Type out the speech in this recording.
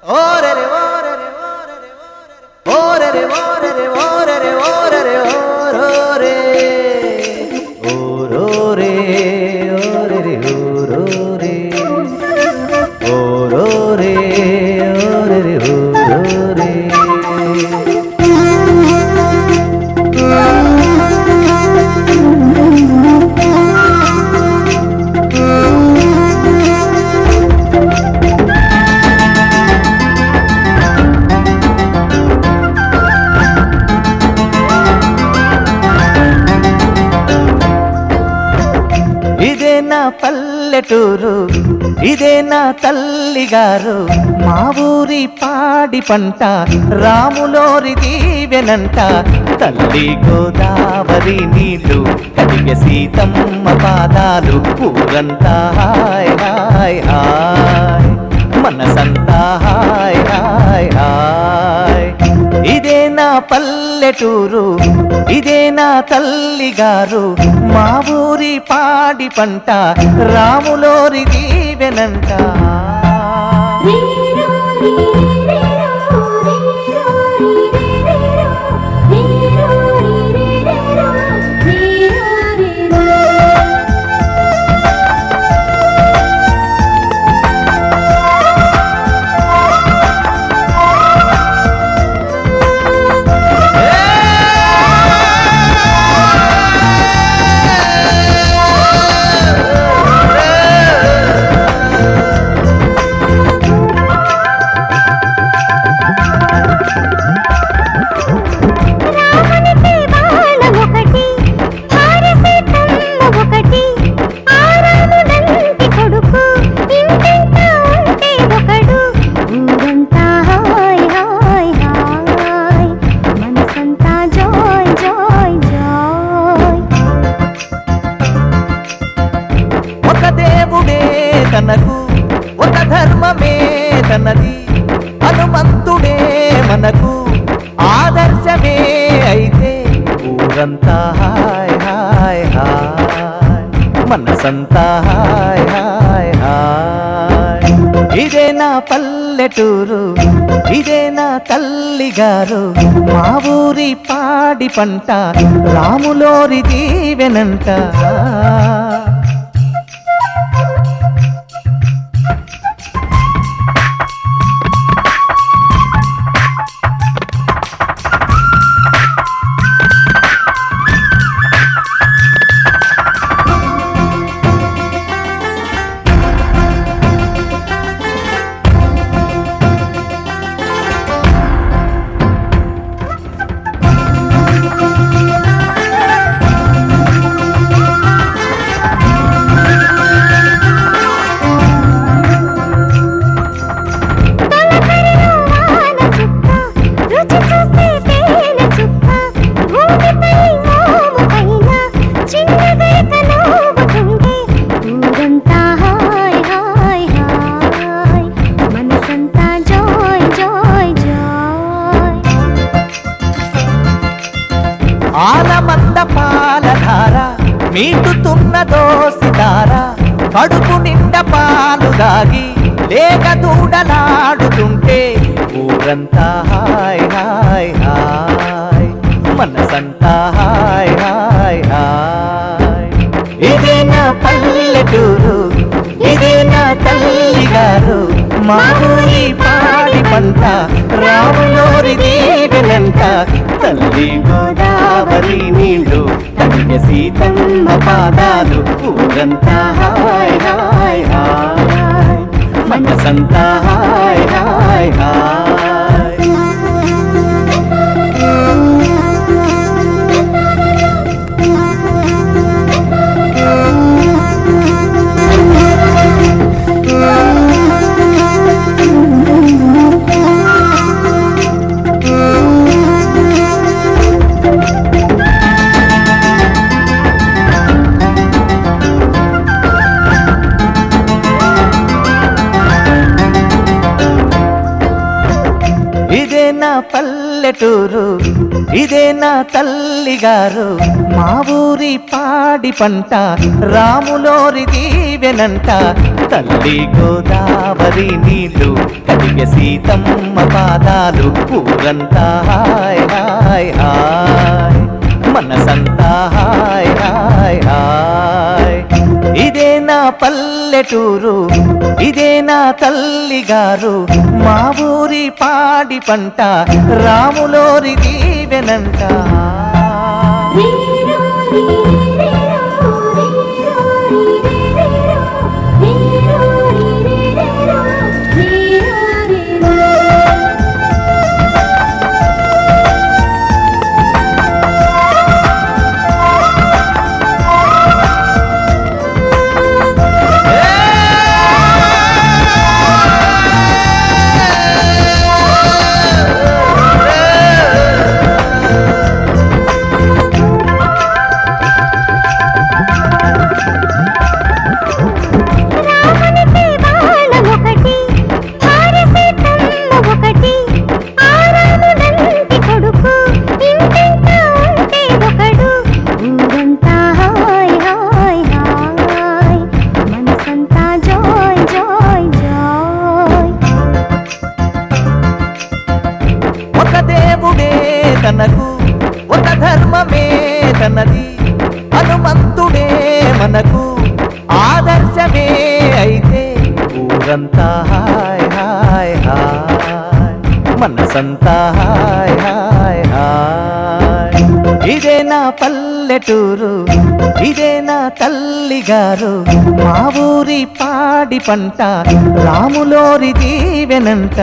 ఓరే రే ఓరే రే ఓరే రే ఓరే రే ఓరే రే ఓరే రే ఓరే రే ఓరోరే ఓరోరే ఓరే రే ఓరోరే ఓరోరే ఓరే రే ఓరోరే ఇదే నా పల్లెటూరు, ఇదే నా తల్లిగారు, మా ఊరి పాడి పంట రాములోరి దీవెనంట. తల్లి గోదావరి నీళ్ళు కడిగ సీతమ్మ పాదాలు, ఊరంతా హాయ్ హాయ్ హాయ్, మనసంతా హాయ్ హాయ్ హాయ్. ఇదే నా పల్లెటూరు, ఇదే నా తల్లిగారు, మా ఊరి పాడి పంట రాములోరి దీవెనంట. తనకు ఒక ధర్మమే తనది, హనుమంతుడే మనకు ఆదర్శమే అయితే, ఊరంతా హాయ్ హాయ్ హాయ్, మనసంతా హాయ్ హాయ్ హాయ్. ఇదే నా పల్లెటూరు, ఇదే నా తల్లిగారు, మా ఊరి పాడి పంట రాములోరి దీవెనంట. ఆలమంద పాలధార మీటుతున్న దోసిదార, కడుపు నిండా పాలు దాగి లేక దూడలాడుతుంటే, ఊరంతా హాయ్ హాయ్ హాయ్, మనసంతా హాయ్ హాయ్ హాయ్. ఇదే నా పల్లెటూరు, ఇదే నా తల్లిగారు, మా ఊరి పాడి పంట రాములోరి దీవెనంట. తల్లి గోదావరి నీళ్ళు కడిగ సీతమ్మ పాదాలు, ఊరంతా హాయ్ హాయ్ హాయ్, మనసంతా హాయ్ హాయ్ హాయ్. ఇదే నా పల్లె పల్లెటూరు ఇదే నా తల్లిగారు మా ఊరి పాడి పంట రాములోరి దీవెనంట తల్లి గోదావరి నీళ్ళు కడిగ సీతమ్మ పాదాలు ఊరంతా హాయ్ హాయ్ హాయ్ మనసంతా హాయ్ హాయ్ హాయ్ ఇదే నా పల్లెటూరు ఇదే నా తల్లిగారు మా ఊరి పాడి పంట రాములోరి దీవెనంట తనకు ఒక ధర్మమే తనది హనుమంతుడే మనకు ఆదర్శమే అయితే ఊరంతా హాయ్ హాయ్ హాయ్ మనసంతా హాయ్ హాయ్ హాయ్ ఇదే నా పల్లెటూరు ఇదే నా తల్లిగారు మా ఊరి పాడి పంట రాములోరి దీవెనంట